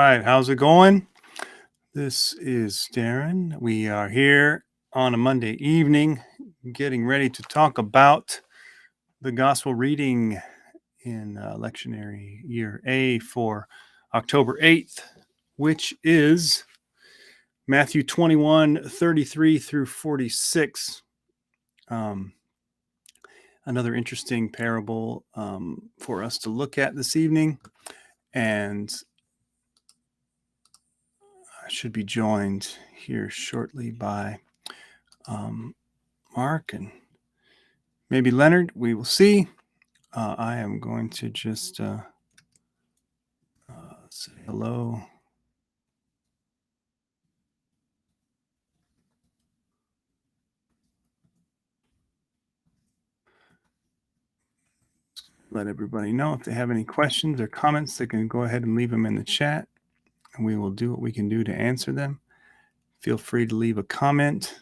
right, how's it going? This is Darren. We are here on a Monday evening getting ready to talk about the gospel reading in lectionary year A for October 8th, which is Matthew 21:33 through 46. Another interesting parable for us to look at this evening. And I should be joined here shortly by Mark and maybe Leonard. We will see. I am going to just say hello. Let everybody know if they have any questions or comments, they can go ahead and leave them in the chat, and we will do what we can do to answer them. Feel free to leave a comment.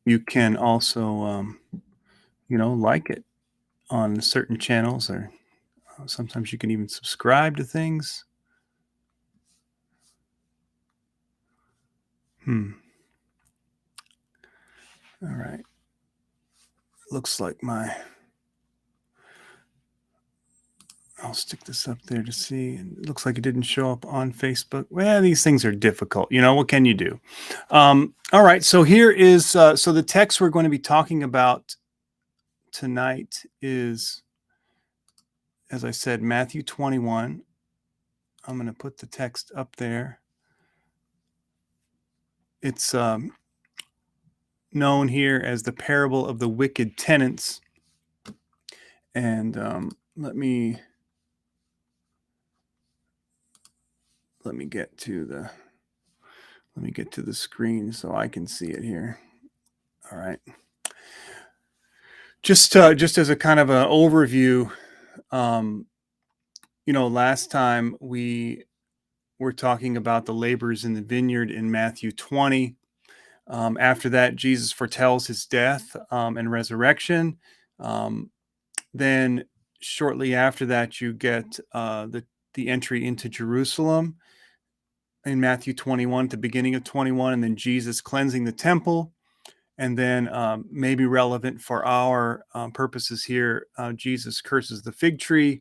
You can also, like it on certain channels, or sometimes you can even subscribe to things. All right. Looks like I'll stick this up there to see. It looks like it didn't show up on Facebook. Well, these things are difficult. What can you do? All right. So here is, so the text we're going to be talking about tonight is, as I said, Matthew 21. I'm going to put the text up there. It's known here as the parable of the wicked tenants. And let me get to the screen so I can see it here. All right. Just as a kind of an overview, last time we were talking about the laborers in the vineyard in Matthew 20. After that, Jesus foretells his death and resurrection. Then shortly after that, you get the entry into Jerusalem in Matthew 21, at the beginning of 21, and then Jesus cleansing the temple. And then maybe relevant for our purposes here, Jesus curses the fig tree,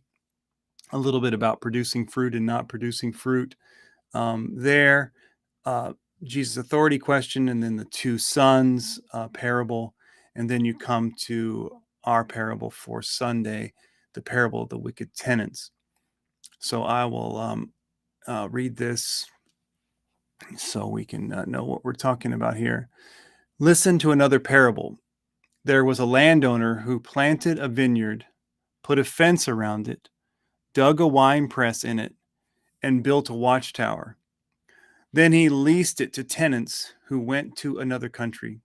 a little bit about producing fruit and not producing fruit there. Jesus' authority question, and then the two sons parable. And then you come to our parable for Sunday, the parable of the wicked tenants. So I will read this so we can know what we're talking about here. Listen to another parable. There was a landowner who planted a vineyard, put a fence around it, dug a wine press in it, and built a watchtower. Then he leased it to tenants who went to another country.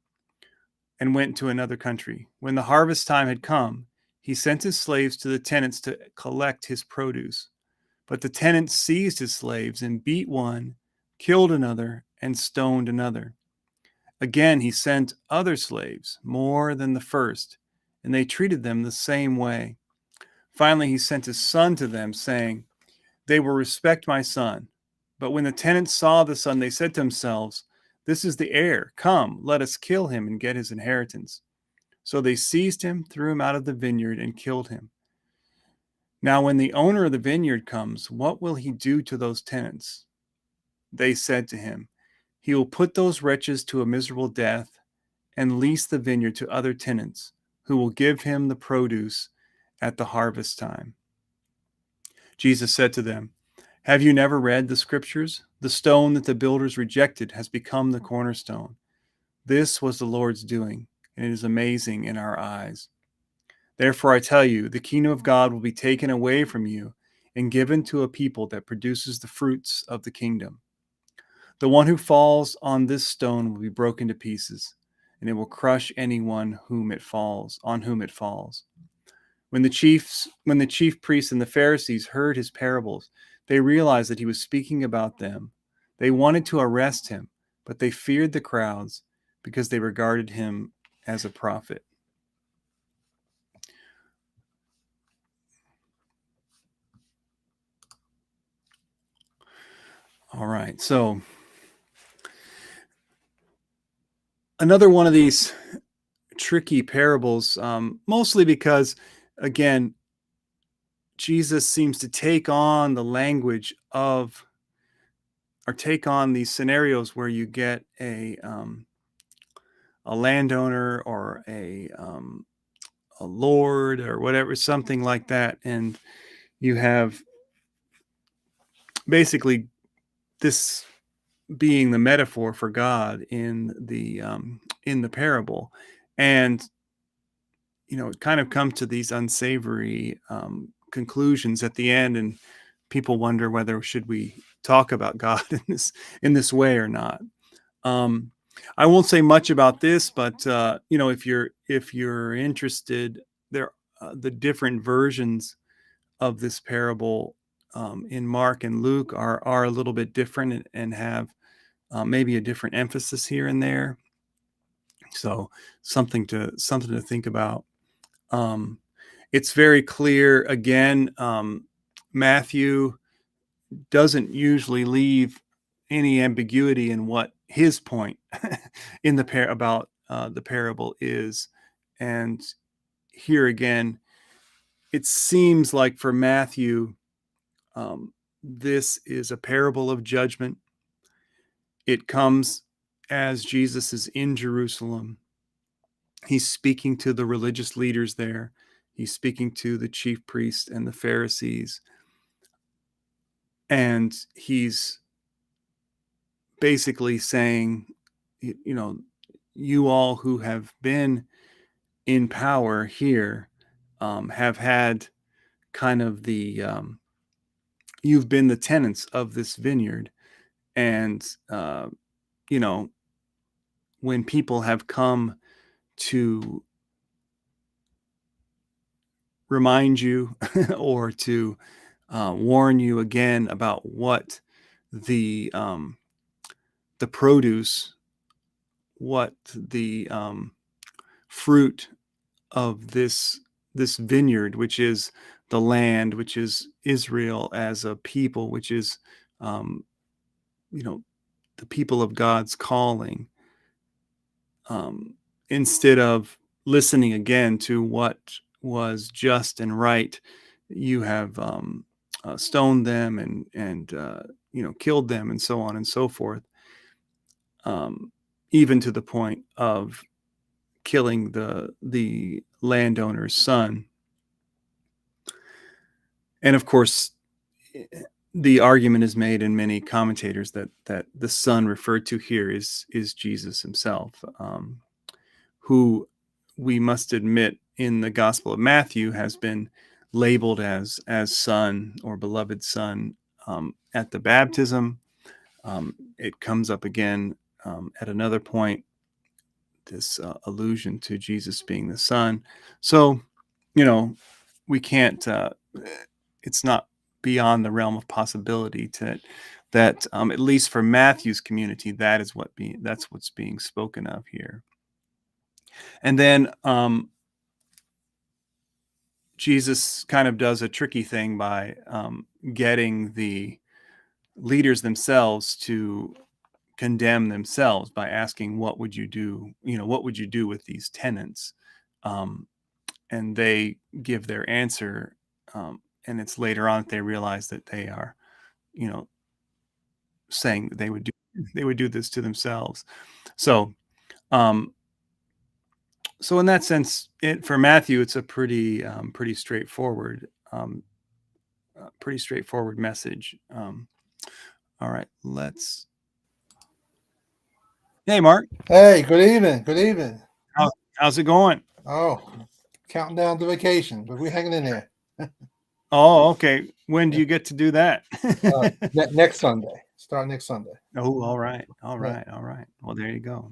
When the harvest time had come, he sent his slaves to the tenants to collect his produce. But the tenants seized his slaves and beat one, killed another, and stoned another. Again, he sent other slaves, more than the first, and they treated them the same way. Finally, he sent his son to them, saying, "They will respect my son." But when the tenants saw the son, they said to themselves, "This is the heir. Come, let us kill him and get his inheritance." So they seized him, threw him out of the vineyard, and killed him. Now, when the owner of the vineyard comes, what will he do to those tenants? They said to him, "He will put those wretches to a miserable death and lease the vineyard to other tenants, who will give him the produce at the harvest time." Jesus said to them, "Have you never read the scriptures? The stone that the builders rejected has become the cornerstone. This was the Lord's doing, and it is amazing in our eyes. Therefore, I tell you, the kingdom of God will be taken away from you and given to a people that produces the fruits of the kingdom. The one who falls on this stone will be broken to pieces, and it will crush anyone on whom it falls." When the chief priests and the Pharisees heard his parables, they realized that he was speaking about them. They wanted to arrest him, but they feared the crowds because they regarded him as a prophet. All right. So another one of these tricky parables, mostly because, again, Jesus seems to take on the language of, or take on these scenarios where you get a landowner or a lord or whatever, something like that, and you have basically this being the metaphor for God in the parable, and it kind of comes to these unsavory conclusions at the end, and people wonder whether should we talk about God in this way or not. Um, I won't say much about this, but if you're interested, there the different versions of this parable in Mark and Luke are a little bit different, and have maybe a different emphasis here and there. So something to think about. Um, it's very clear. Again, Matthew doesn't usually leave any ambiguity in what his point in about the parable is, and here again, it seems like for Matthew, this is a parable of judgment. It comes as Jesus is in Jerusalem. He's speaking to the religious leaders there. He's speaking to the chief priests and the Pharisees. And he's basically saying, you all who have been in power here have had kind of you've been the tenants of this vineyard. And, when people have come to remind you or to warn you again about what the produce, what the fruit of this vineyard, which is the land, which is Israel as a people, which is the people of God's calling, instead of listening again to what was just and right, you have stoned them and killed them, and so on and so forth, even to the point of killing the landowner's son. And of course, the argument is made in many commentators that the son referred to here is Jesus himself, who we must admit in the Gospel of Matthew has been labeled as son or beloved son at the baptism. It comes up again at another point, this allusion to Jesus being the son. So, we can't, it's not beyond the realm of possibility that at least for Matthew's community, that's what's being spoken of here. And then Jesus kind of does a tricky thing by getting the leaders themselves to condemn themselves by asking, what would you do? What would you do with these tenants? And they give their answer. And it's later on that they realize that they are, saying that they would do this to themselves. So, so in that sense, for Matthew, it's a pretty straightforward, message. All right, Hey, Mark. Hey, good evening. Good evening. How's it going? Oh, counting down to vacation, but we're hanging in there. Oh, okay. When do you get to do that? Next Sunday. Start next Sunday. Oh, all right. All right. Well, there you go.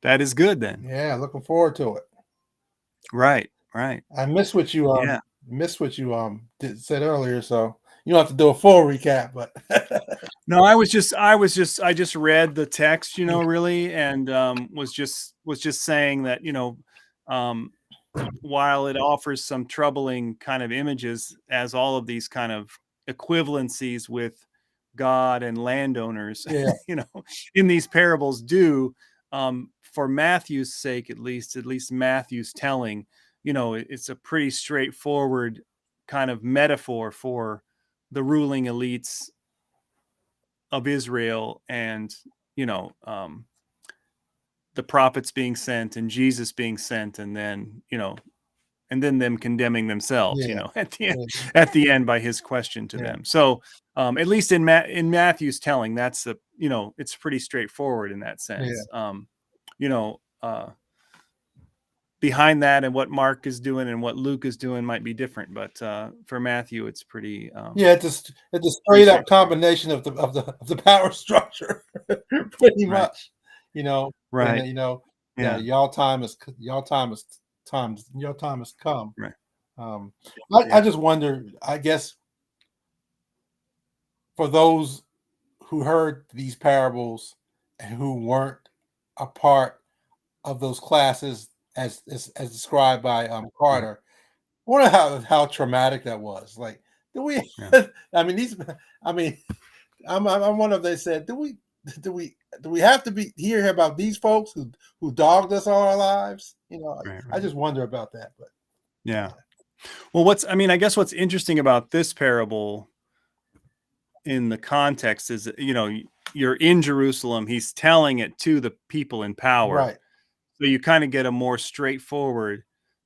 That is good then. Yeah, looking forward to it. Right. I missed what you Yeah. said earlier, so you don't have to do a full recap, but No, I just read the text, really, and was just saying that, while it offers some troubling kind of images, as all of these kind of equivalencies with God and landowners, Yeah. in these parables do, for Matthew's sake, at least Matthew's telling, it's a pretty straightforward kind of metaphor for the ruling elites of Israel, and, the prophets being sent and Jesus being sent, and then, them condemning themselves, Yeah. at the end by his question to Yeah. them. So, at least in Matthew's telling, that's it's pretty straightforward in that sense. You know, uh, Behind that and what Mark is doing and what Luke is doing might be different, but for Matthew, it's pretty. Yeah, it's a straight up combination of the power structure, pretty Right. much. You know, Right. and Yeah. y'all time has come. Right. I just wonder. I guess for those who heard these parables and who weren't a part of those classes as described by Carter, I wonder how traumatic that was. Like, do we? Yeah. I mean, I'm one of they said, do we have to be hear about these folks who dogged us all our lives? Right. I just wonder about that. But yeah. Well, I guess what's interesting about this parable in the context is, you're in Jerusalem. He's telling it to the people in power. right, So you kind of get a more straightforward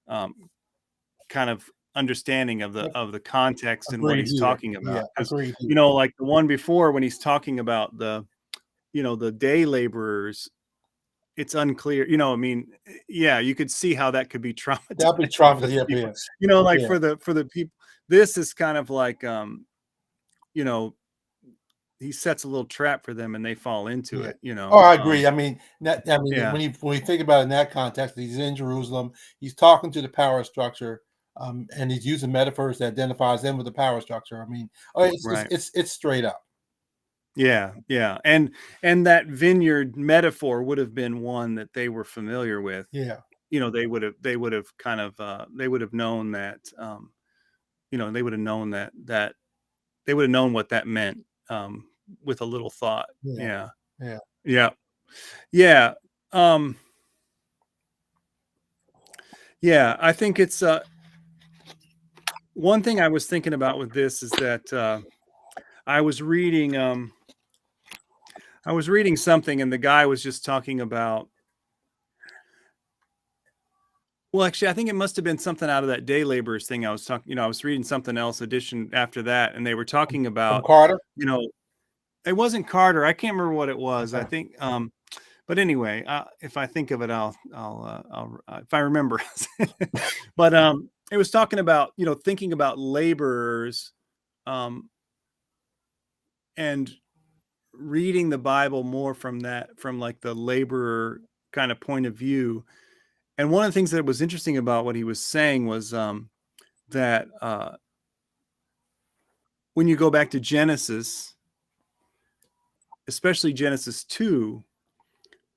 kind of understanding of the context and what agreed he's here. talking about. Yeah, Because, agreed. Here. like the one before, when he's talking about the day laborers, it's unclear, yeah, you could see how that could be traumatizing. That'll be traumatizing. Yeah, people. yeah. Like Yeah. for the people, this is kind of like, he sets a little trap for them and they fall into it, Oh, I agree. I mean, yeah. when you think about it in that context, he's in Jerusalem. He's talking to the power structure, and he's using metaphors that identifies them with the power structure. I mean, Right. it's straight up. Yeah, and that vineyard metaphor would have been one that they were familiar with. Yeah, They would have kind of they would have known that, they would have known that they would have known what that meant, with a little thought. yeah, Yeah. yeah. Yeah. Yeah. Yeah, I think it's one thing I was thinking about with this is that I was reading something, and the guy was just talking about, well, actually, I think it must have been something out of that day laborers thing I was talking, I was reading something else edition after that, and they were talking From about, Carter. It wasn't Carter. I can't remember what it was. I Okay. think, but anyway, if I think of it, I'll if I remember. But it was talking about, thinking about laborers, and reading the Bible more from like the laborer kind of point of view. And one of the things that was interesting about what he was saying was, that when you go back to Genesis, especially Genesis 2,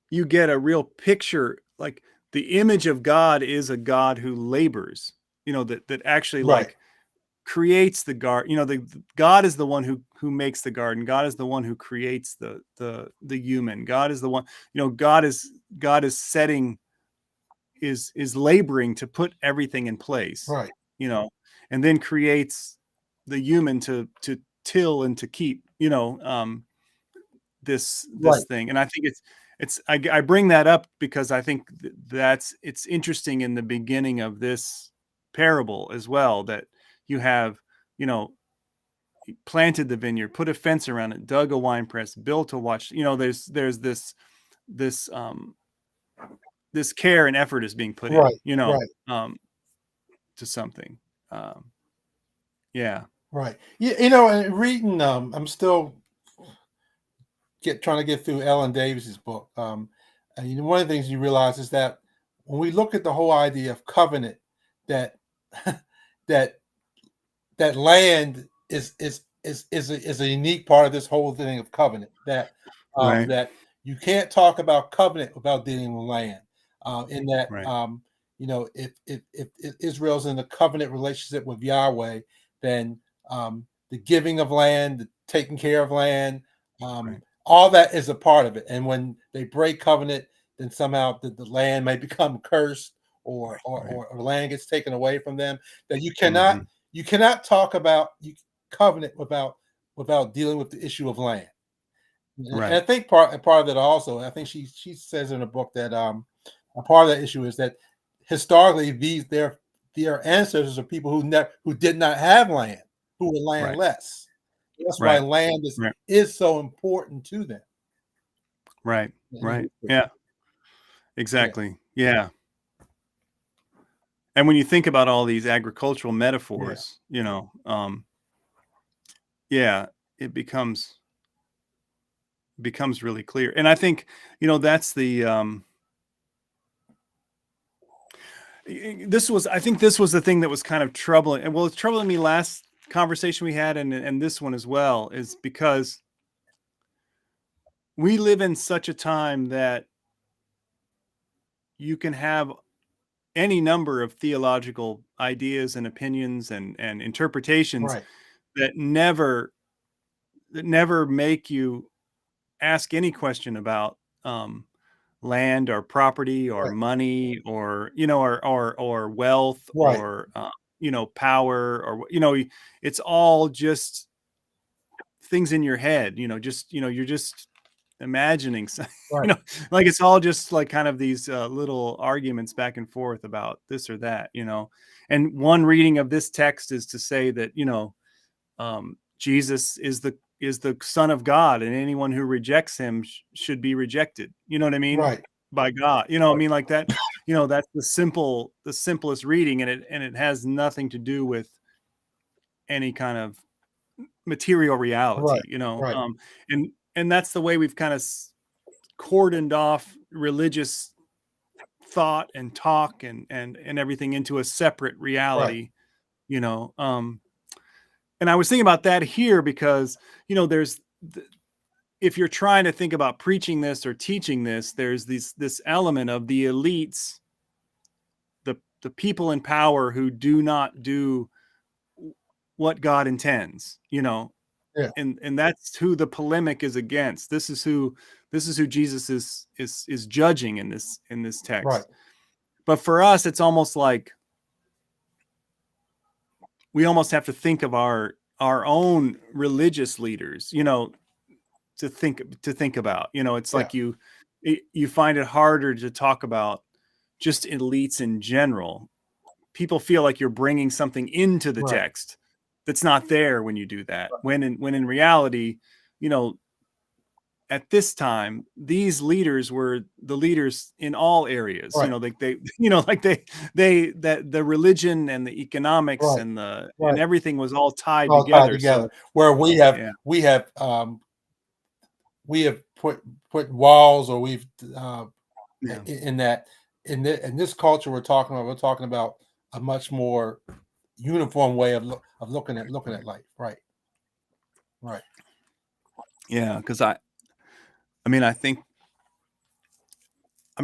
you get a real picture, like the image of God is a God who labors, that actually Right. like creates the garden. God is the one who makes the garden. God is the one who creates the human. God is the one, God is setting, is laboring to put everything in place, Right. And then creates the human to till and to keep, this Right. thing. And I think I bring that up because I think it's interesting in the beginning of this parable as well, that you have, he planted the vineyard, put a fence around it, dug a wine press, built a watch. There's this this care and effort is being put Right. in, Right. to something. Yeah. Right. Yeah. And reading, I'm still trying to get through Ellen Davis's book. And one of the things you realize is that when we look at the whole idea of covenant, that that land is a unique part of this whole thing of covenant. Right. That you can't talk about covenant without dealing with land. In that, Right. if Israel's in a covenant relationship with Yahweh, then the giving of land, the taking care of land, Right. all that is a part of it. And when they break covenant, then somehow the land may become cursed, Right. or land gets taken away from them. That Mhm. you cannot talk about covenant without dealing with the issue of land. And I Right. think part of that also, I think she says in a book that a part of that issue is that historically their ancestors are people who did not have land, who were Right. landless. That's why Right. land Right. is so important to them Right. in Right. history. Yeah. Yeah, Exactly. Yeah. And when you think about all these agricultural yeah, metaphors, yeah, it becomes really clear. And I think, that's the I think this was the thing that was kind of troubling. And well, it's troubling me last conversation we had and this one as well, is because we live in such a time that you can have any number of theological ideas and opinions and interpretations right, that never make you ask any question about land or property or right, money or or wealth right, or power or it's all just things in your head, just you're just imagining you right, know like it's all just like kind of these little arguments back and forth about this or that. And one reading of this text is to say that Jesus is the Son of God, and anyone who rejects him should be rejected. You know what I mean? right, By God. You know what I right, mean? Like that. That's the simplest reading, and it has nothing to do with any kind of material reality. right, right, And that's the way we've kind of cordoned off religious thought and talk and everything into a separate right, reality. You know. And I was thinking about that here because there's if you're trying to think about preaching this or teaching this, there's this element of the elites, the people in power who do not do what God intends, yeah, and that's who the polemic is against. This is who Jesus is judging in this right, text. But for us, it's almost like we almost have to think of our own religious leaders, to think about. It's yeah, like you find it harder to talk about just elites in general. People feel like you're bringing something into the right, text that's not there when you do that. When in reality, you know, at this time, these leaders were the leaders in all areas. right, Like they, like they that the religion and the economics right, and right. everything was all tied All tied together. together. So Where yeah, we have put walls, or we've yeah, in that in this culture we're talking about a much more uniform way of looking at life. Right, right, yeah. Because I think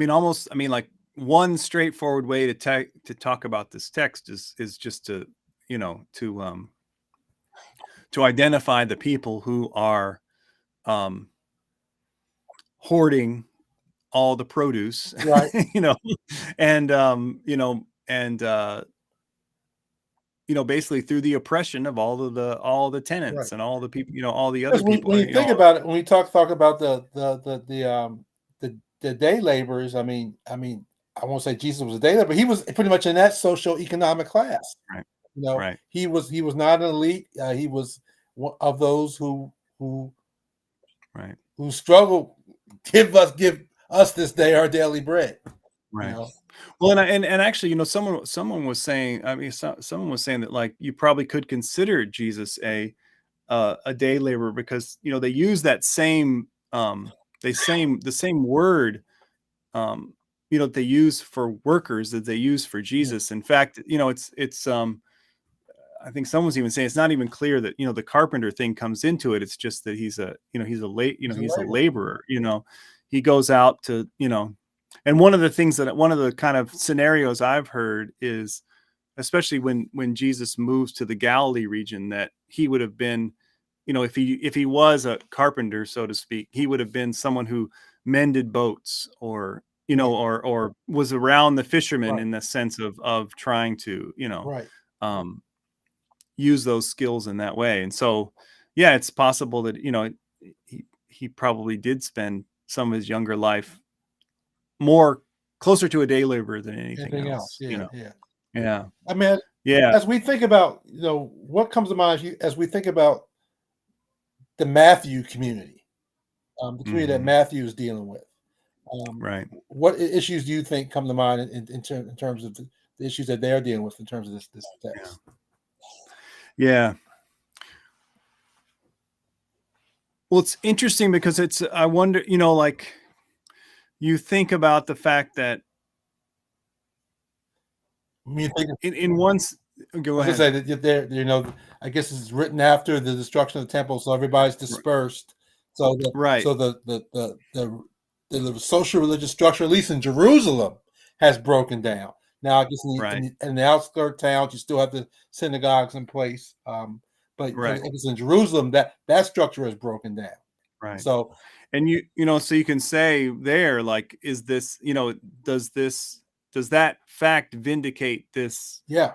almost. Like one straightforward way to talk about this text is just to you know to identify the people who are um, hoarding all the produce, right, you know, and basically through the oppression of all the right. tenants and all the people, all the other Because people, when you think about it, when we talk about the day laborers, I won't say Jesus was a day laborer, but he was pretty much in that social economic class. right, You know, right, he was not an elite. He was one of those who right, struggle. Give us this day our daily bread. You right. know, Well, and actually, someone was saying, someone was saying that like you probably could consider Jesus a day laborer because they use that same the same word that they use for workers that they use for yeah, Jesus. In fact, it's I think someone's even saying it's not even clear that the carpenter thing comes into it. It's just that he's a he's a laborer. laborer. He goes out to and one of the things that one of the kind of scenarios I've heard is especially when Jesus moves to the Galilee region, that he would have been, if he was a carpenter, so to speak, he would have been someone who mended boats, or Right. or was around the fishermen Right. in the sense of trying to Right. um, use those skills in that way. And so, yeah, it's possible that he probably did spend some of his younger life more closer to a day laborer than anything Anything else? else. Yeah. Yeah. Yeah, I mean, yeah. as we think about, what comes to mind as we think about the Matthew community, the community that Hmm. Matthew is dealing with. Right. What issues do you think come to mind in terms of the issues that they're dealing with in terms of this Yeah. text? Yeah. Well, it's interesting because I wonder, like, you think about the fact that I mean, think, in once, I go was gonna ahead. say that I guess it's written after the destruction of the temple, so everybody's R- dispersed. So the Right. so the social religious structure, at least in Jerusalem, has broken down. Now, I guess Right. in the outskirt towns, you still have the synagogues in place, but I Right. guess in Jerusalem, that structure has broken down. Right. So And so you can say there, like, is this, does this, does that fact vindicate this yeah,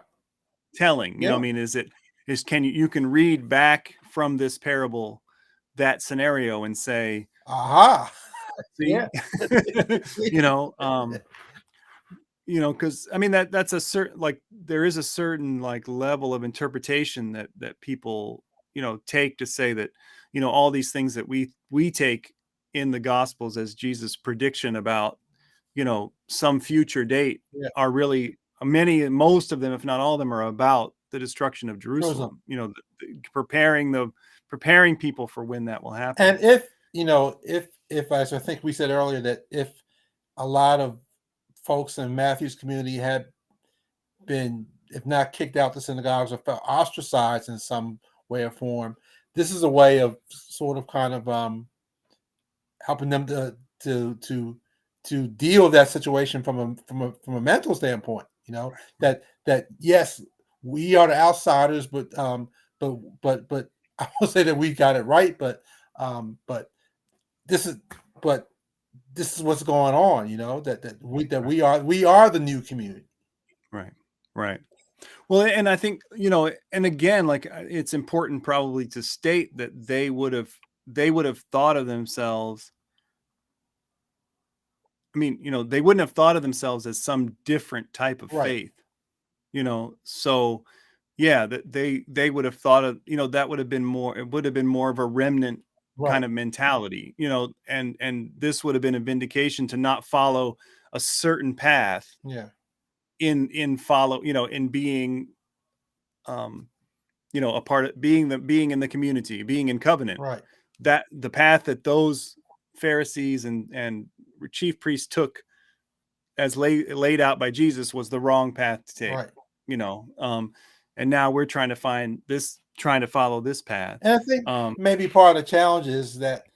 telling? I yeah, mean, can you can read back from this parable that scenario and say, aha, yeah, see, you know, um, because I mean that's a certain, like, there is a certain, like, level of interpretation that people take to say that all these things that we take in the Gospels as Jesus' prediction about some future date yeah, are really most of them, if not all of them, are about the destruction of Jerusalem. Jerusalem. Preparing people for when that will happen. And if if as I think we said earlier that if a lot of folks in Matthew's community had been, if not kicked out the synagogues, or felt ostracized in some way or form, this is a way of sort of kind of helping them to to to deal with that situation from a mental standpoint. That yes, we are the outsiders, but I will say that we got it right, but this is but this is what's going on. Right. We are the new community. Right. Right. Well, and I think, and again, like, it's important probably to state that they would have thought of themselves. I mean, they wouldn't have thought of themselves as some different type of Right, faith, So, yeah, that they would have thought of, that would have been more, it would have been more of a remnant right, kind of mentality, and this would have been a vindication to not follow a certain path yeah, in follow, in being, um a part of being in the community, being in covenant, right, that the path that those Pharisees and chief priests took as laid out by Jesus was the wrong path to take, right. you know. And now we're trying to follow this path. And I think Um, maybe part of the challenge is that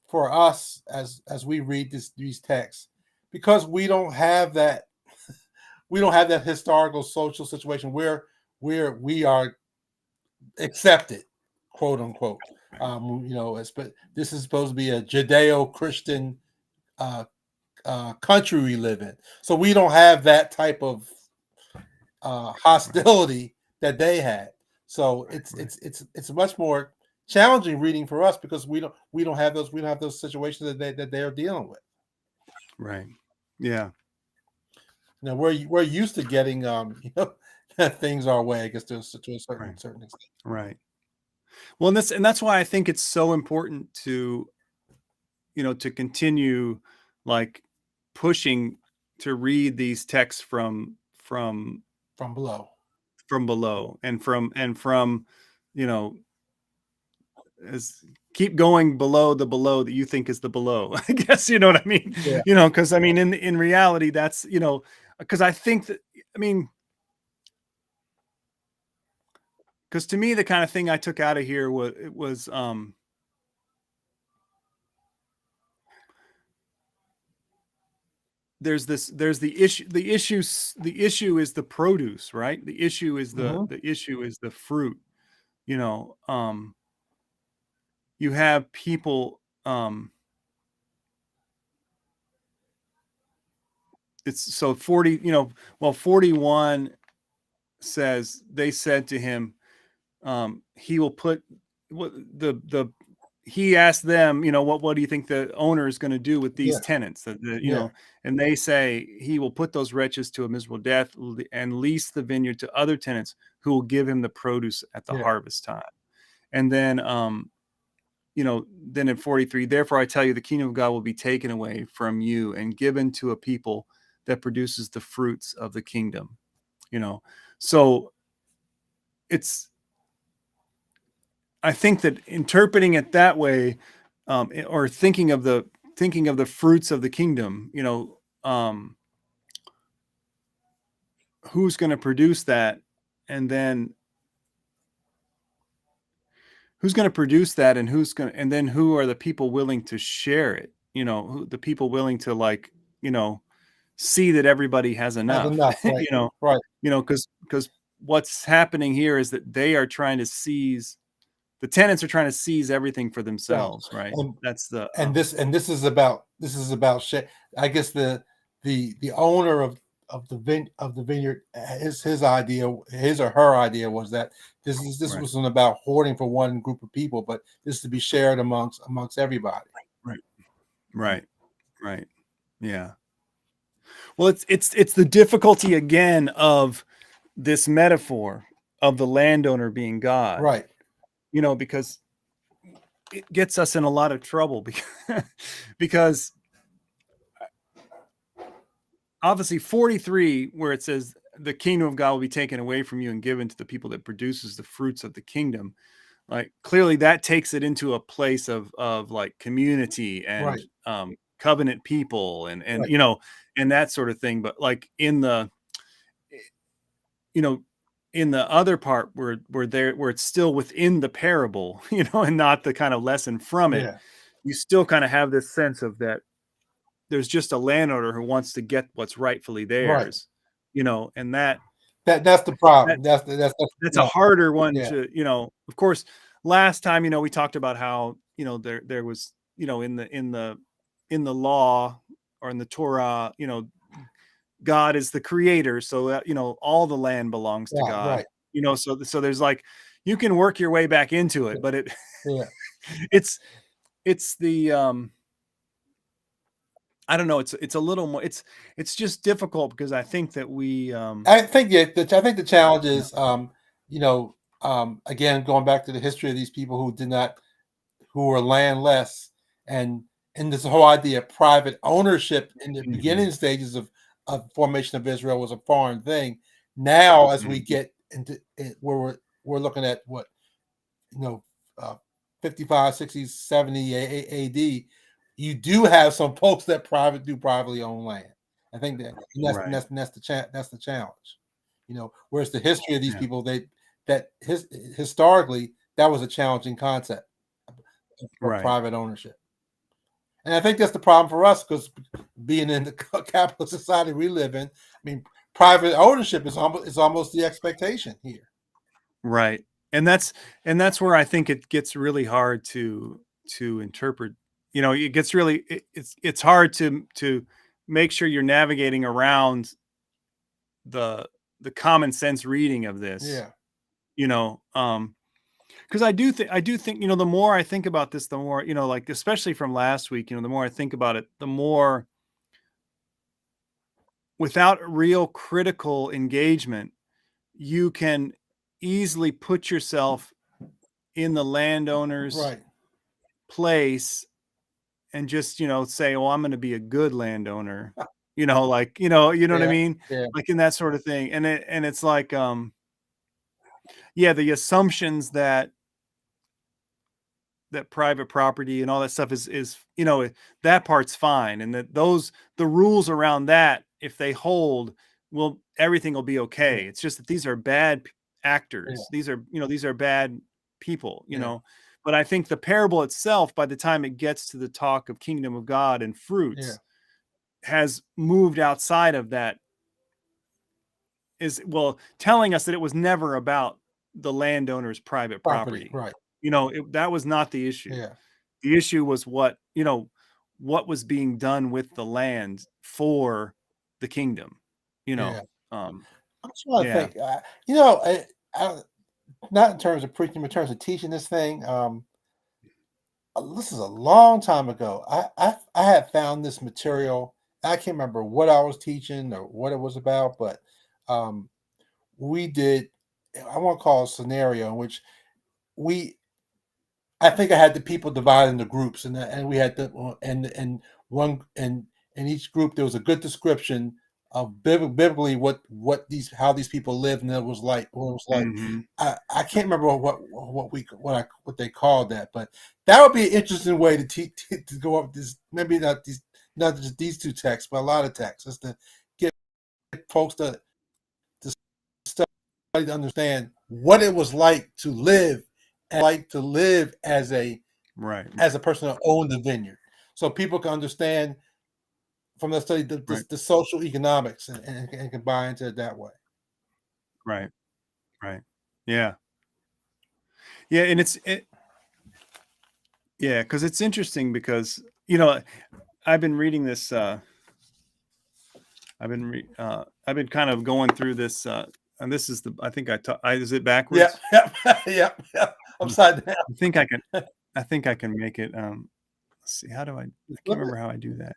for us as we read these texts, because we don't have that historical social situation where we are accepted, quote unquote. But this is supposed to be a Judeo-Christian uh, country we live in, so we don't have that type of right, hostility that they had. So it's right, it's it's it's much more challenging reading for us because we don't have those situations that they're dealing with. right. Yeah, Now we're used to getting things our way, I guess, to a right, certain extent. right. Well, and that's why I think it's so important to continue, like, pushing to read these texts From below. from below, and from you know as keep going below the below that you think is the below. I guess you know what I mean. Yeah. Because I mean, in reality, that's because I think that, I mean, because to me, the kind of thing I took out of here was there's the issue is the produce, right? The issue is Mhm. the fruit. You have people, it's so 40, 41 says, they said to him, he will put what the he asked them, what do you think the owner is going to do with these Yeah. tenants? Yeah. And they say he will put those wretches to a miserable death and lease the vineyard to other tenants who will give him the produce at the Yeah. harvest time. And then, then in 43, therefore I tell you, the kingdom of God will be taken away from you and given to a people that produces the fruits of the kingdom. So it's, I think that interpreting it that way, or thinking of the fruits of the kingdom, who's going to produce that, and then who's going to produce that, and and then who are the people willing to share it? The people willing to, like, see that everybody has Has enough. enough, right. Right. Because what's happening here is that they are trying to seize. The tenants are trying to seize everything for So, themselves, right? and That's the this is about I guess the owner of the vineyard, his idea, his or her idea was that this right, wasn't about hoarding for one group of people, but this to be shared amongst everybody. right, right, right. Yeah. Well, it's the difficulty again of this metaphor of the landowner being God, Right. because it gets us in a lot of trouble because obviously 43, where it says the kingdom of God will be taken away from you and given to the people that produces the fruits of the kingdom, like, clearly that takes it into a place of like community and Right. covenant people and Right. and that sort of thing. But like you know in the other part where it's still within the parable, and not the kind of lesson from it, Yeah. you still kind of have this sense of that there's just a landowner who wants to get what's rightfully Right. theirs, and That's the that problem. that's a harder one Yeah. to, of course. Last time, we talked about how, there was, in the law, or in the Torah, God is the creator, so that, all the land belongs to Yeah. God, Right. so there's like, you can work your way back into it, but Yeah. it's it's the I don't know, it's a little more, it's just difficult because I think that we I think I think the challenge yeah, is, again, going back to the history of these people who were landless, and this whole idea of private ownership in the mhm, beginning stages of formation of Israel was a foreign thing. Now, as we mhm, get into it, where we're looking at what, you know, uh, 55, 60, 70 AD, you do have some folks that do privately own land. I think that, right, that's the challenge. Whereas the history of these yeah, people, historically, that was a challenging concept of right, private ownership. And I think that's the problem for us, because being in the capitalist society we live in, I mean, private ownership is almost the expectation here. right. And that's where I think it gets really hard to interpret. It gets really, it's hard to make sure you're navigating around the common sense reading of this. Yeah. You know, because I do think, the more I think about this, the more, like, especially from last week, the more I think about it, the more, without real critical engagement, you can easily put yourself in the landowner's Right. place and just, say, "Oh, I'm going to be a good landowner." Like, what I Yeah. mean? Yeah. Like, in that sort of thing. And it's like, yeah, the assumptions that private property and all that stuff is, that part's fine. And that the rules around that, if they hold, everything will be Yeah. okay. It's just that these are bad Yeah. actors. These are bad people, Yeah. but I think the parable itself, by the time it gets to the talk of kingdom of God and Yeah. fruits, has moved outside of that, is, well, telling us that it was never about the landowner's private Property, property. right. That was not the issue. Yeah. The issue was what was being done with the land for the kingdom. You know, Yeah. um, I'm trying to yeah, think. You know, I, not in terms of preaching, but in terms of teaching this thing. This is a long time ago. I had found this material. I can't remember what I was teaching or what it was about, but um, we did. I want to call it a scenario in which we. I think I had the people divided into groups, and we had the and one and in each group there was a good description of biblically what these how these people lived and what it was like. hmm I can't remember what they called that, but that would be an interesting way to to go up this, maybe not just these two texts, but a lot of texts, just to get folks to study, to understand what it was like to live, and like to live right, as a person that owned the vineyard, so people can understand from the study right, the social economics, and can buy into it that way. right, right. Yeah, yeah, and yeah, because it's interesting because I've been reading this. I've been kind of going through this, and this is the I think is it Yeah, backwards? yeah, yeah, yeah. Upside down. I think I can I think I can make it. Let's see, how do I can't Flip remember it. how I do that.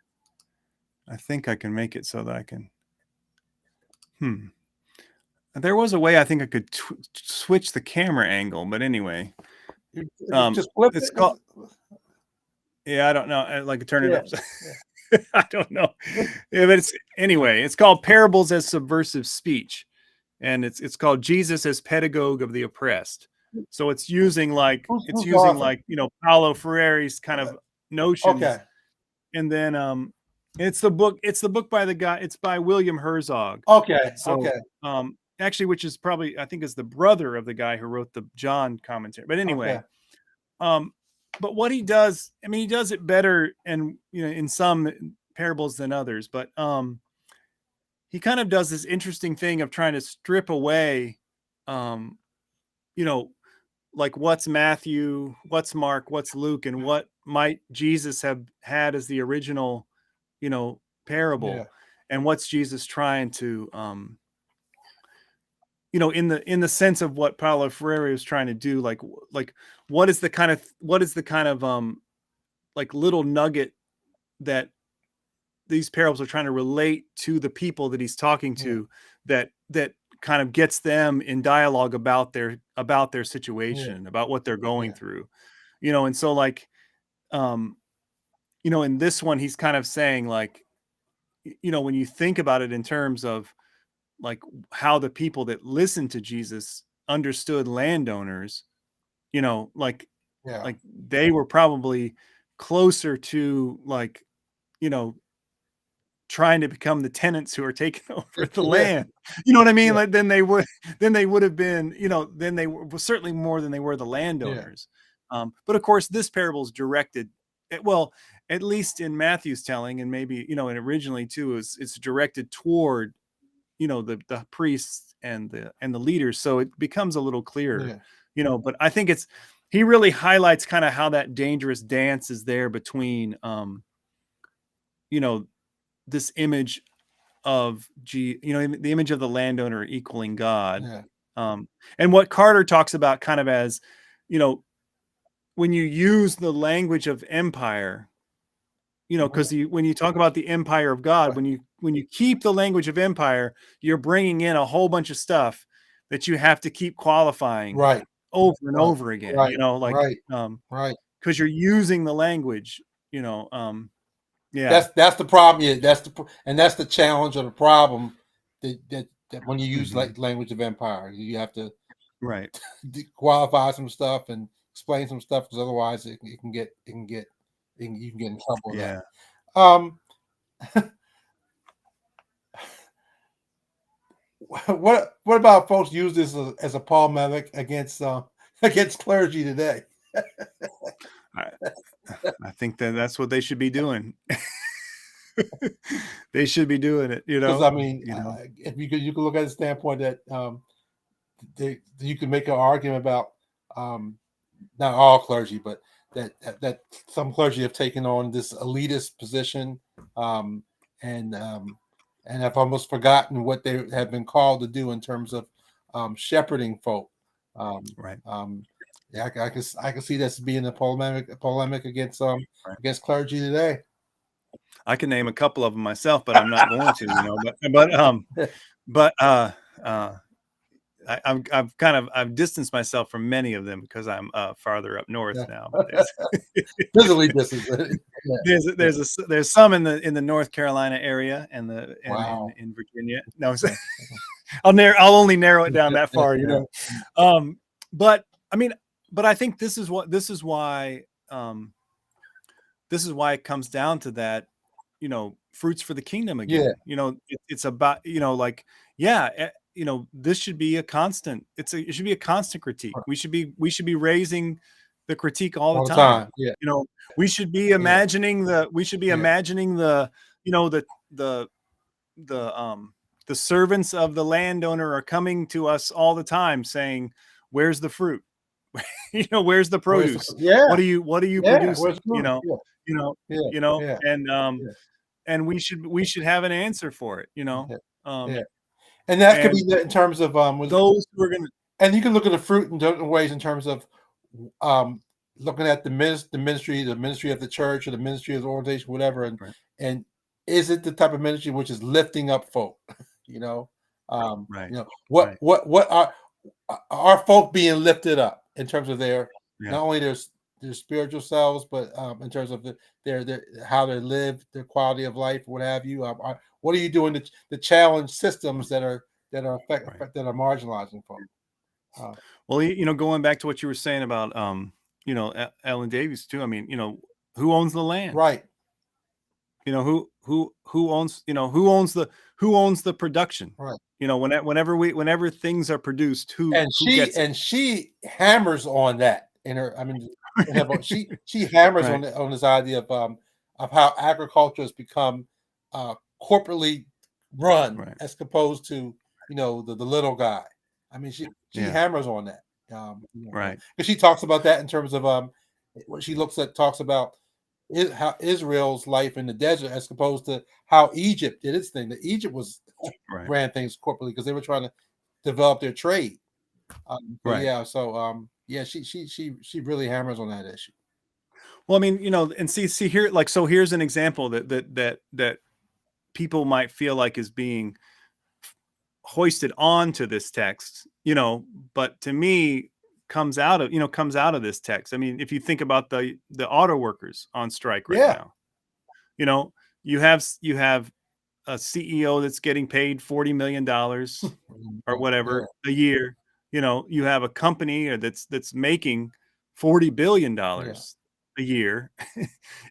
I think I can make it so that I can. Hmm. There was a way I think I could switch the camera angle, but anyway, You just flip it's it. called. Yeah, I don't know. I like turn it Yeah, up. yeah. I don't know. Yeah, but it's called Parables as Subversive Speech, and it's called Jesus as Pedagogue of the Oppressed. So it's Who's the using author? like Paulo Freire's kind of notions, Okay, and then it's the book by the guy. It's by William Herzog. okay, So okay. actually, which is probably, I think, is the brother of the guy who wrote the John commentary. But Okay. anyway, um, but what he does, I mean, he does it better, and in some parables than others. But he kind of does this interesting thing of trying to strip away, um, you know, like what's Matthew, what's Mark, what's Luke, and what might Jesus have had as the original, Yeah, parable, and what's Jesus trying to, in the sense of what Paulo Freire was trying to do, like what is the kind of like little nugget that these parables are trying to relate to the people that he's talking yeah, to, that kind of gets them in dialogue about their yeah, situation, about what they're going yeah, through, and so like, um in this one he's kind of saying like, when you think about it in terms of like how the people that listened to Jesus understood landowners, like yeah. they were probably closer to like, you know trying to become the tenants who are taking over the Yeah, land. You know what I mean? yeah, Like then they would have been, then they were certainly more than they were the yeah, landowners. But of course, this parable is directed, well, at least in Matthew's telling, and maybe and originally too, is it's directed toward the priests and the leaders, so it becomes a little clearer. yeah, But I think he really highlights kind of how that dangerous dance is there between you know this image of the image of the landowner equaling God. yeah. Um, and what Carter talks about kind of as, you know, when you use the language of empire, Mhm. because when you talk about the empire of God, Right, when you keep the language of empire, you're bringing in a whole bunch of stuff that you have to keep qualifying right, over and right, over again, right, like, right, right. because you're using the language, you know, yeah. That's the problem. Yeah, that's the challenge or the problem that when you use hmm like language of empire, you have to Right. qualify some stuff and explain some stuff, because otherwise you can get in trouble with Yeah. that. What about folks use this as a palmetic against against clergy today? I, I think that's what they should be doing. They should be doing it, Because I mean, you know. if you could look at the standpoint that you could make an argument about not all clergy, but that some clergy have taken on this elitist position, um, and um, and have almost forgotten what they have been called to do in terms of shepherding folk. Um, Right. yeah, I can see this being a polemic against Right. against clergy today. I can name a couple of them myself, but I'm not going to, but uh I've distanced myself from many of them because I'm farther up north Yeah. now. But Physically distance. there's some in the North Carolina area and Wow. in Virginia. No, I'll only narrow it down that far, But I mean, but I think this is why it comes down to that, fruits for the kingdom Yeah. again. It's about, this should be a constant. It should be a constant critique. We should be raising the critique all the time. Yeah. We should be imagining imagining the, the servants of the landowner are coming to us all the time saying, where's the fruit? Where's the produce? Yeah. What are you producing? Yeah. And we should have an answer for it, And that could be in terms of those who are going to. And you can look at the fruit in different ways in terms of looking at the ministry of the church or the ministry of the organization, whatever, and is it the type of ministry which is lifting up folk? What are folk being lifted up in terms of their not only their spiritual selves, but in terms of their how they live, their quality of life, what have you. What are you doing to challenge systems that are marginalizing folk? Well, going back to what you were saying about Ellen Davies too. I mean, who owns the land? Right. Who owns who owns the production? Right. Whenever things are produced, who gets it? And she hammers on that in her. I mean, she hammers on this idea of how agriculture has become corporately run as opposed to the little guy. I mean, she hammers on that, because she talks about that in terms of what she talks about how Israel's life in the desert as opposed to how Egypt did its thing. That Egypt ran things corporately because they were trying to develop their trade. She really hammers on that issue. Well, I mean, and see here, so here's an example that people might feel like is being hoisted onto this text, but to me comes out of this text. I mean, if you think about the auto workers on strike right now, you have a CEO that's getting paid $40 million or whatever a year. You have a company that's making $40 billion a year,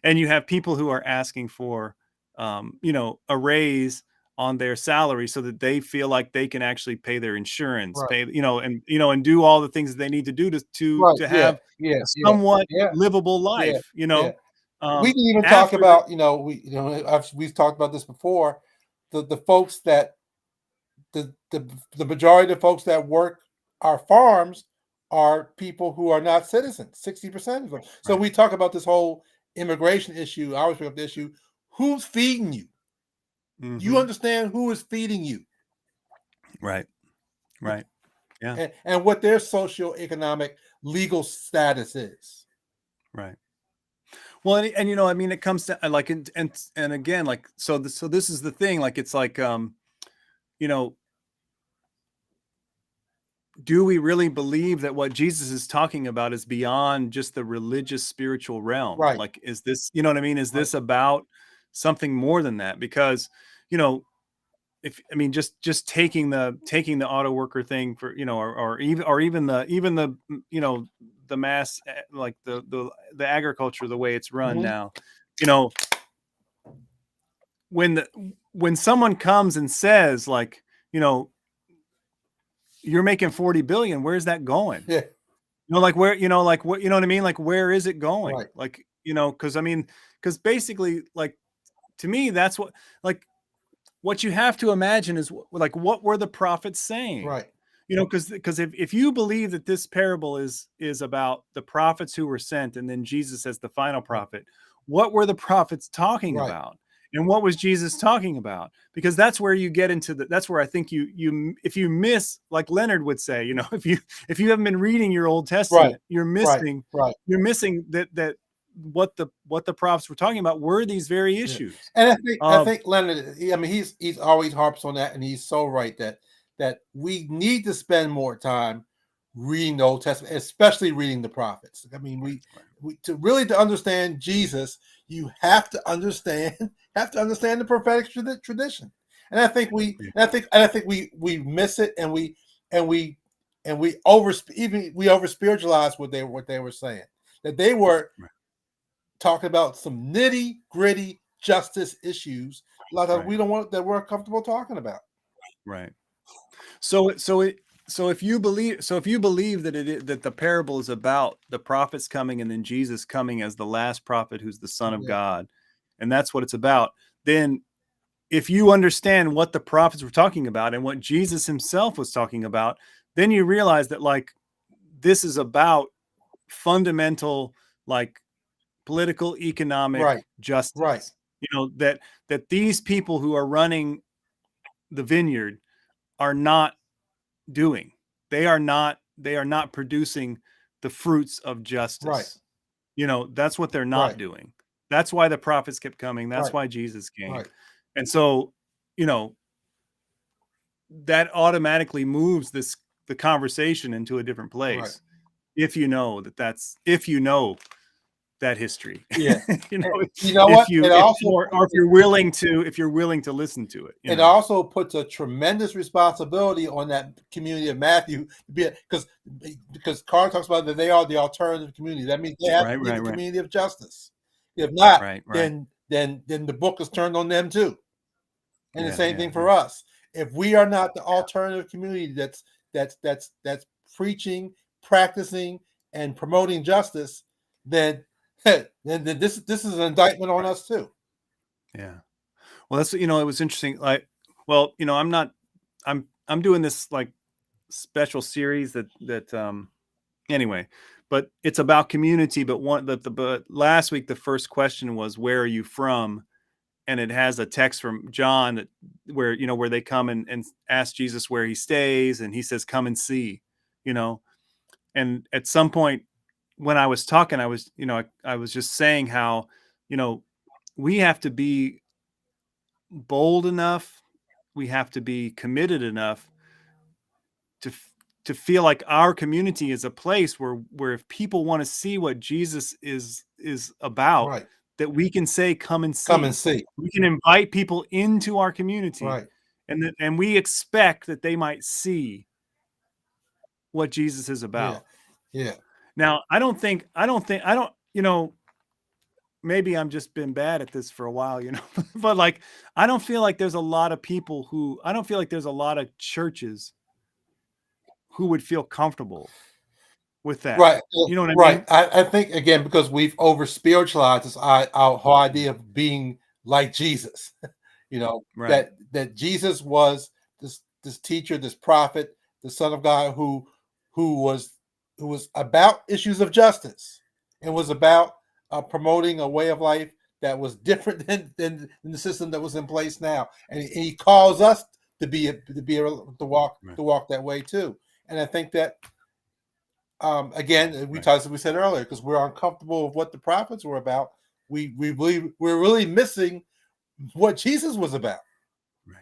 and you have people who are asking for a raise on their salary so that they feel like they can actually pay their insurance, pay, and do all the things that they need to do to have a somewhat livable life. We can even talk about, we've talked about this before, the folks that the majority of the folks that work our farms are people who are not citizens, 60% of them. So we talk about this whole immigration issue. I always bring up the issue: who's feeding you? Mm-hmm. You understand who is feeding you? Right. Yeah. And what their socioeconomic legal status is. Right. Well, and I mean, it comes to like, and again, like, so this is the thing, like, it's like, do we really believe that what Jesus is talking about is beyond just the religious spiritual realm? Right. Like, is this, what I mean? Is this about something more than that? Because, just taking the auto worker thing for, or even the the mass, like the agriculture, the way it's run now, when someone comes and says, like, you're making 40 billion, where's that going? Yeah. Like, where, like, what, what I mean? Like, where is it going? Right. Like, because basically, like, to me, that's what you have to imagine is like, what were the prophets saying? Right. Because if you believe that this parable is about the prophets who were sent and then Jesus as the final prophet, what were the prophets talking Right. about? And what was Jesus talking about? Because that's where you get into that's where I think you if you miss, like Leonard would say, if you haven't been reading your Old Testament, Right. you're Right. missing Right. that what the prophets were talking about were these very Yeah. issues. And I think Leonard, I mean, he's always harps on that, and he's so right that we need to spend more time reading the Old Testament, especially reading the prophets. I mean, we to understand Jesus, you have to understand the prophetic tradition. And I think we miss it, and we over spiritualize what they were saying, that they were talking about some nitty gritty justice issues like we don't want, that we're comfortable talking about. Right. So if you believe that the parable is about the prophets coming and then Jesus coming as the last prophet who's the Son of God, and that's what it's about, then if you understand what the prophets were talking about and what Jesus himself was talking about, then you realize that like this is about fundamental like political economic justice. That these people who are running the vineyard are not doing. They are not producing the fruits of justice. That's what they're not doing. That's why the prophets kept coming. That's why Jesus came. And so, that automatically moves the conversation into a different place. If you know that history. If you're willing to listen to it. It also puts a tremendous responsibility on that community of Matthew, because Carr talks about that they are the alternative community. That means they have to be the community of justice. If not, then the book is turned on them too. And the same thing for us. If we are not the alternative community that's preaching, practicing, and promoting justice, then this is an indictment on us too. Yeah. Well, that's, it was interesting. Like, well, I'm doing this like special series that anyway, but it's about community. But but last week, the first question was, where are you from? And it has a text from John where they come and ask Jesus where he stays. And he says, come and see, and at some point when I was talking, I was just saying how, we have to be bold enough, we have to be committed enough to feel like our community is a place where if people want to see what Jesus is about, that we can say, come and see. We can invite people into our community, and we expect that they might see what Jesus is about. Now, I don't maybe I'm just been bad at this for a while, but like, I don't feel like there's a lot of churches who would feel comfortable with that. You know what I mean? I think, again, because we've over spiritualized this our whole idea of being like Jesus, that Jesus was this teacher, this prophet, the Son of God who was about issues of justice and was about promoting a way of life that was different than the system that was in place now, and he calls us to walk that way too. And I think that again, as we said earlier, because we're uncomfortable with what the prophets were about, we believe we're really missing what Jesus was about. Right.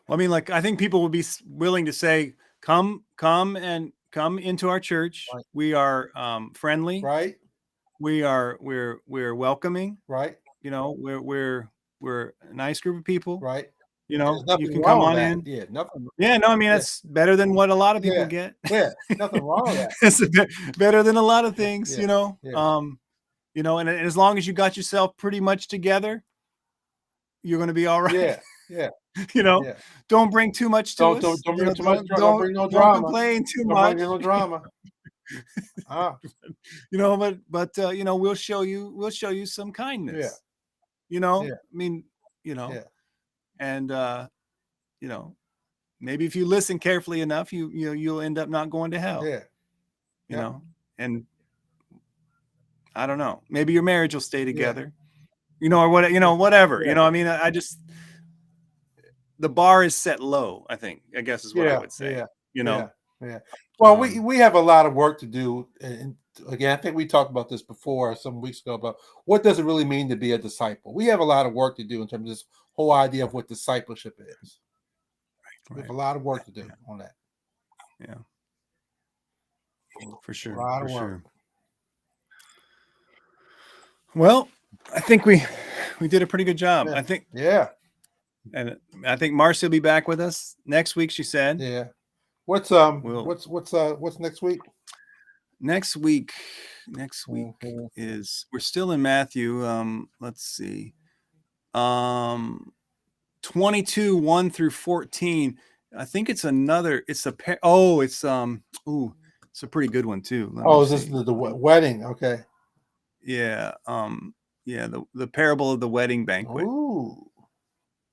Well, I mean, like, I think people would be willing to say, come into our church. We are friendly. We're welcoming. We're a nice group of people. You can come on in. I mean, that's better than what a lot of people get. Nothing wrong with that. It's better than a lot of things, and as long as you got yourself pretty much together, you're going to be all right. Don't bring too much to us. Don't bring too much. Don't bring no drama. Don't complain too much. Don't bring no drama. But we'll show you some kindness. you know, Yeah. I mean, you know, Yeah. and you know, maybe if you listen carefully enough, you'll end up not going to hell, Yeah. you Yeah. know, and I don't know, maybe your marriage will stay Yeah. together, you know, or what, you know, whatever, Yeah. you know, I mean, I just, the bar is set low, I guess is what I Yeah. would say, Yeah. you Yeah. know. Yeah. Well, um we have a lot of work to do, and again, I think we talked about this before some weeks ago about what does it really mean to be a disciple. We have a lot of work to do in terms of this whole idea of what discipleship is. We have right. a lot of work to do on that. Yeah, for A sure, lot for of work. sure. Well, I think we did a pretty good job, Yeah. I think. Yeah. And I think Marcy will be back with us next week, she said. Yeah. What's We'll what's next week? next week Mhm. is, we're still in Matthew. Let's see. 22, 1 through 14. I think it's another, it's a it's a pretty good one too. Let me Oh, is this see. the wedding? Okay. Yeah, yeah, the parable of the wedding banquet. Ooh.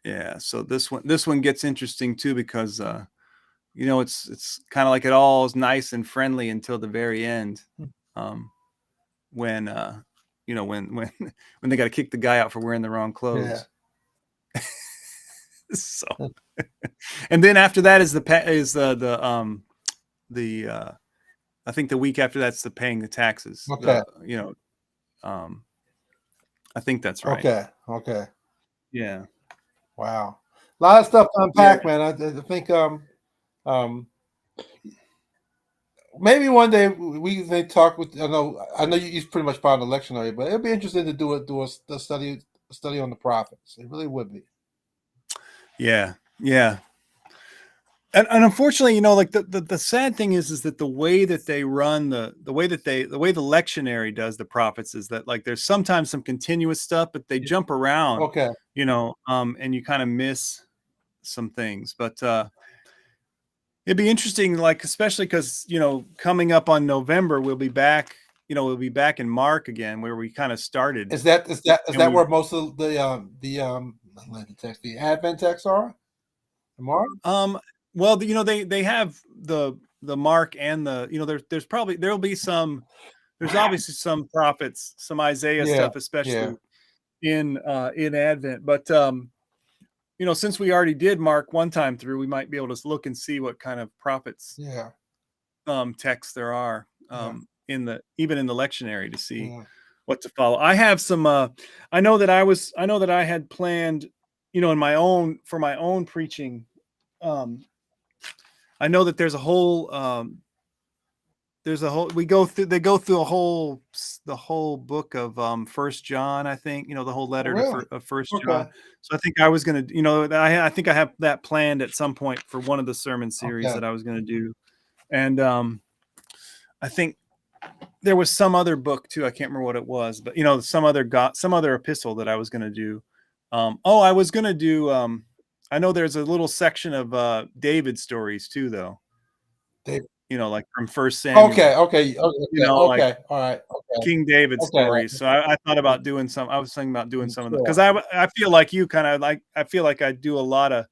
Yeah, so this one gets interesting too, because you know, it's kind of like it all is nice and friendly until the very end, um, when you know, when when they got to kick the guy out for wearing the wrong Yeah. clothes. So, and then after that is the I think the week after that's the paying the taxes. Okay. Um, I think that's right. Okay. Okay. Yeah. Wow. A lot of stuff to Yeah. unpack, man. I think um maybe one day we may talk with. I know you're pretty much part of the lectionary, but it'd be interesting to do a study on the prophets. It really would be. Yeah. Yeah. And unfortunately, you know, like the sad thing is that the way that they run the way the lectionary does the prophets is that, like, there's sometimes some continuous stuff, but they jump around, Okay. you know, and you kind of miss some things. But it'd be interesting, like, especially because, you know, coming up on November, we'll be back. You know, we'll be back in Mark again, where we kind of started, Is and that where most of not the text, the Advent texts are? Tomorrow? well, you know, they have the Mark and the, you know, there'll be some. There's obviously some prophets, some Isaiah Yeah. stuff, Yeah. especially in Advent. But you know, since we already did Mark one time through, we might be able to look and see what kind of prophets Yeah. texts there are, Yeah. in the even in the lectionary, to see Yeah. what to follow. I have some. I know that I had planned, you know, in my own for my own preaching. Um, I know that there's a whole we go through they go through the whole book of First John, I think, you know, the whole Oh, letter to really? First Okay. John. So I think I was going to, you know, I think I have that planned at some point for one of the sermon series Okay. that I was going to do. And I think there was some other book too, I can't remember what it was, but, you know, some other epistle that I was going to do. I was going to do I know there's a little section of David stories too, though, Dave. you know, like from First Okay. Samuel, Okay. you Okay. know, like Okay. All right. Okay. King David Okay. stories. So I thought about doing some. I was thinking about doing some of them, Sure. because I feel like you kind of like, I feel like I do a lot of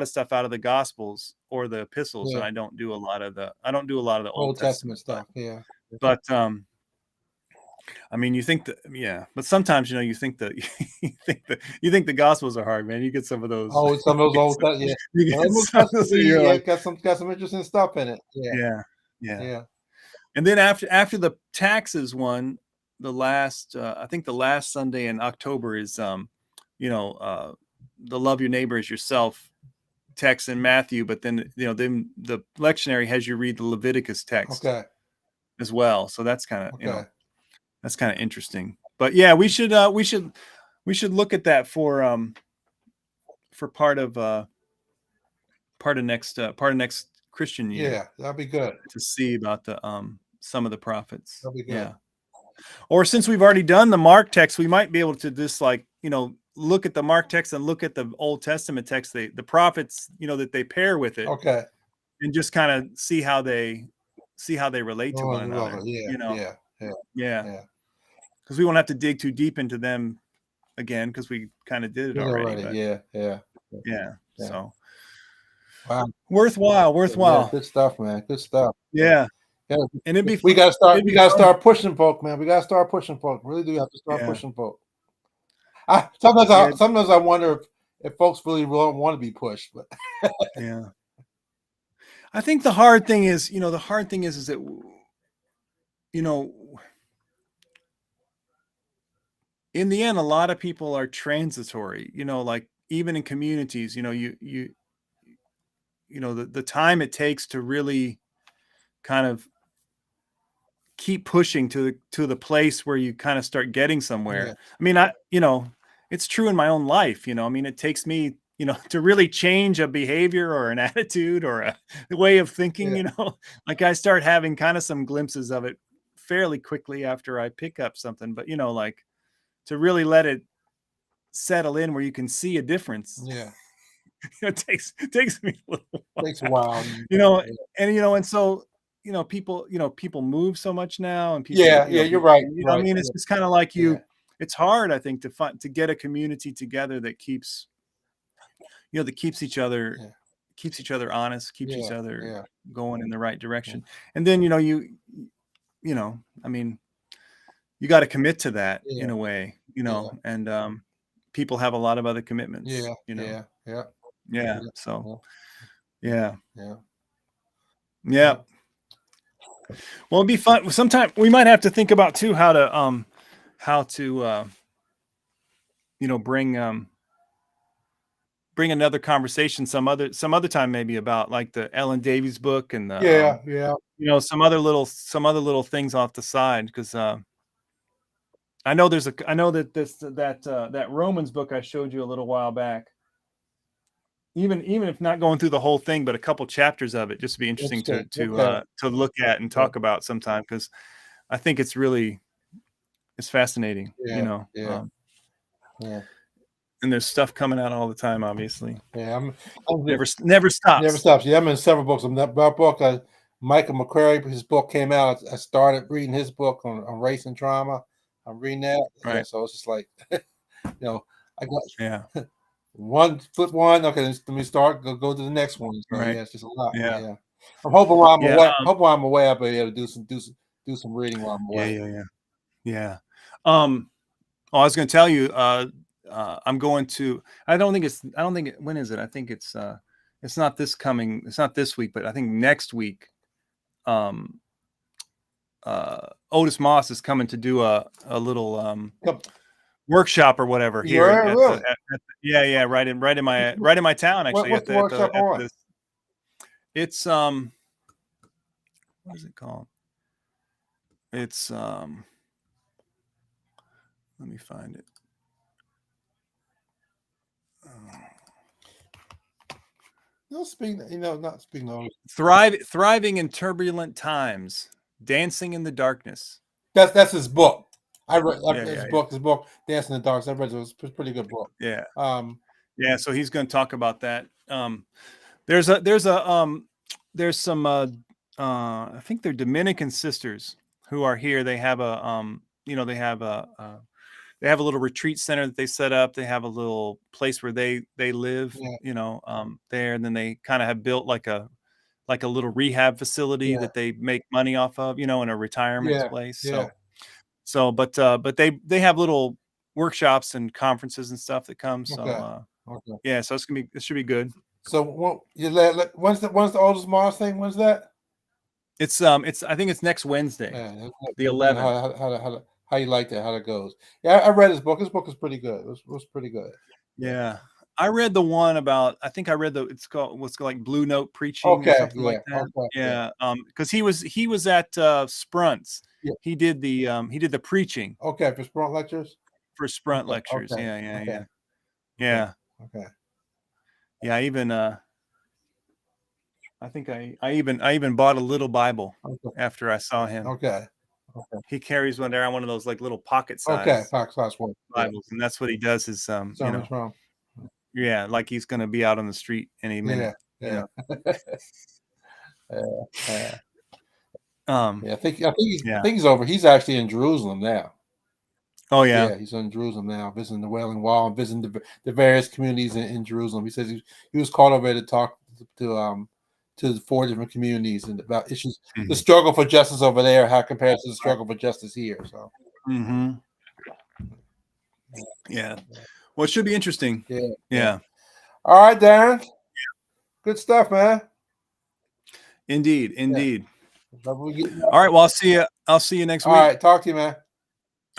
stuff out of the Gospels or the epistles, and Yeah. I don't do a lot of the Old Old Testament Testament. But stuff. Yeah. but I mean, you think that, yeah, but sometimes, you know, you think that you think the Gospels are hard, man. You get some of those. Oh, some of those old yeah. You Some get of those some of to those, and be you're like, got some interesting stuff in it. Yeah. yeah, yeah. Yeah. And then after the taxes one, the last I think the last Sunday in October is you know, the love your neighbor as yourself text in Matthew, but then, you know, then the lectionary has you read the Leviticus text Okay. as well. So that's kind of, you know, Okay. that's kind of interesting. But yeah, we should look at that for part of next Christian year, Yeah. That'll be good. to see about the some of the prophets. That'll be good. Yeah. Or since we've already done the Mark text, we might be able to just, like, you know, look at the Mark text and look at the Old Testament text, the prophets, you know, that they pair with it, Okay. and just kind of see how they relate to Oh, I one love another, it. Yeah. you know? Yeah. Yeah. Yeah. Yeah. Because we won't have to dig too deep into them again because we kind of did it Did already. already. But Yeah. yeah, Yeah. so Wow. worthwhile, Yeah, worthwhile. good stuff, man. Good stuff. Yeah, Yeah. and it'd be We fun. gotta start. It'd We be gotta fun. start pushing folk, man. We gotta start pushing folk. Really do have to start Yeah, pushing folk. Sometimes yeah, I wonder if folks really want to be pushed, but yeah. I think the hard thing is, the hard thing is that, you know, in the end, a lot of people are transitory. Like even in communities, the time it takes to really kind of keep pushing to the place where you kind of start getting somewhere. yeah, I mean, it's true in my own life. I mean, it takes me, to really change a behavior or an attitude or a way of thinking. yeah, Like I start having kind of some glimpses of it fairly quickly after I pick up something. But like to really let it settle in where you can see a difference, yeah. it takes me a little Takes a while, while. you know, Yeah, and so people move so much now, and people, yeah. You're right. I Right. mean, it's just kind of like Yeah, it's hard, I think, to get a community together that keeps that yeah, keeps each other honest, keeps each yeah, other yeah, going in the right yeah, direction. And then I mean, you got to commit to that yeah, in a way, yeah, and people have a lot of other commitments, yeah, yeah, yeah, yeah, yeah, so yeah, yeah, yeah, yeah. yeah. Well, it'd be fun. Sometime we might have to think about too how to bring another conversation some other time, maybe, about like the Ellen Davies book and the Yeah, yeah. some other little things off the side, because I know that that Romans book I showed you a little while back, even if not going through the whole thing, but a couple chapters of it, just to be interesting to Interesting. Okay. to look at and Okay. talk about sometime, because I think it's fascinating, Yeah, yeah, yeah, and there's stuff coming out all the time, obviously. yeah. I'm Never never stops. stops. Yeah, I'm in several books. I'm that book. Michael McCrary, his book came out. I started reading his book on race and trauma. I'm reading that. Yeah, Right. so it's just like, I got Yeah. one flip one. Okay, let me start. Go to the next one. So Right. yeah, it's just a lot. Yeah. Yeah, I'm hoping while I'm Yeah. away. Hoping while I'm away, I'll be able to do some reading while I'm Yeah. away. Yeah. Yeah. Yeah. Um, I was going to tell you, I'm going to, I don't think when is it? I think it's not this week, but I think next week, um, Otis Moss is coming to do a little, Yep. workshop or whatever You here are at the, really. yeah, right in my town, actually, What's the workshop at on? this, it's, what is it called? It's, let me find it. No, not speaking of. Thriving in turbulent times, dancing in the darkness. That's his book. I read Yeah, his yeah, yeah, book. His book, Dance in the Dark. I read it. It was a pretty good book. yeah, Um, yeah. So he's going to talk about that. There's some I think they're Dominican sisters who are here. They have they have a little retreat center that they set up. They have a little place where they live, yeah, there, and then they kind of have built like a little rehab facility yeah, that they make money off of, in a retirement yeah, place. yeah. But they have little workshops and conferences and stuff that come. So Okay, okay. yeah, so it should be good. So when's the oldest Mars thing? When's that? It's I think it's next Wednesday, Yeah, the how 11th. how you like that? How that goes? Yeah, I read his book. His book is pretty good. It was pretty good. Yeah. Yeah. I read the one about, I think I read it's called, what's called like Blue Note Preaching or Okay. something like Yeah. that. Okay. Yeah. Yeah. Because he was at Sprunt's. Yeah. He did the preaching Okay. For Sprint lectures. for Sprunt Okay. lectures. Okay. Yeah, yeah, Okay. yeah. Okay. Yeah. Okay. Yeah. I think I even bought a little Bible Okay. after I saw him. Okay. Okay. He carries one around, one of those like little pocket Okay. size Fox Class 1. Yeah. Bibles, and that's what he does is Sermons from. yeah, like he's gonna be out on the street any minute. Yeah. Yeah. Um Yeah. I think yeah. he's over. He's actually in Jerusalem now. Oh yeah. Yeah, he's in Jerusalem now, visiting the Wailing Wall and visiting the various communities in Jerusalem. He says he was called over to talk to the 4 different communities and about issues, the Mhm. struggle for justice over there, how it compares to the struggle for justice here. So Mhm. Yeah. Well, it should be interesting. yeah. Yeah. All right, Darren. Good stuff, man. Indeed. Yeah. Indeed. Love we get- All right. Well, I'll see you next All week. right, talk to you, man.